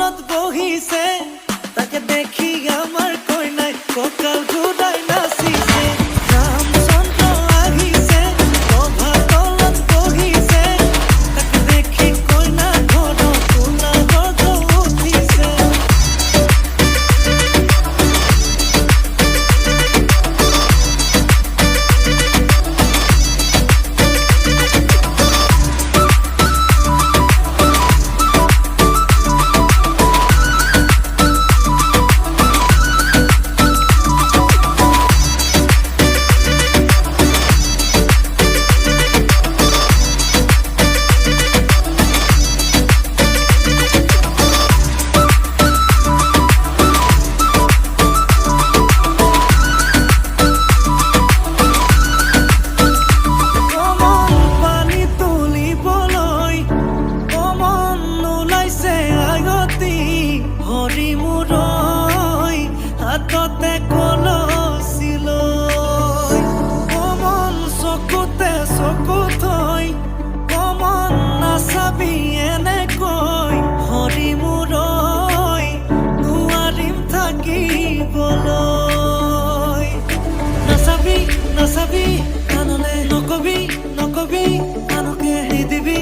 তলত বহিছে তাকে দেখি আমার কইনাই ককাল ঘুরাই নাচিছে রামচন্দ্র আহিছে সভা তলত বহিছে তাকে দেখি কইনা ঘর কোনা গর্জ উঠিছে হাততে কলছিল কমন চকুতে চকু থৈ কমন নাচাবি এনেকৈ হৰি মূৰৈ নোৱাৰিম থাকিবলৈ নাচাবি নাচাবি কাণলে নকবি নকবি আনকে নিদিবি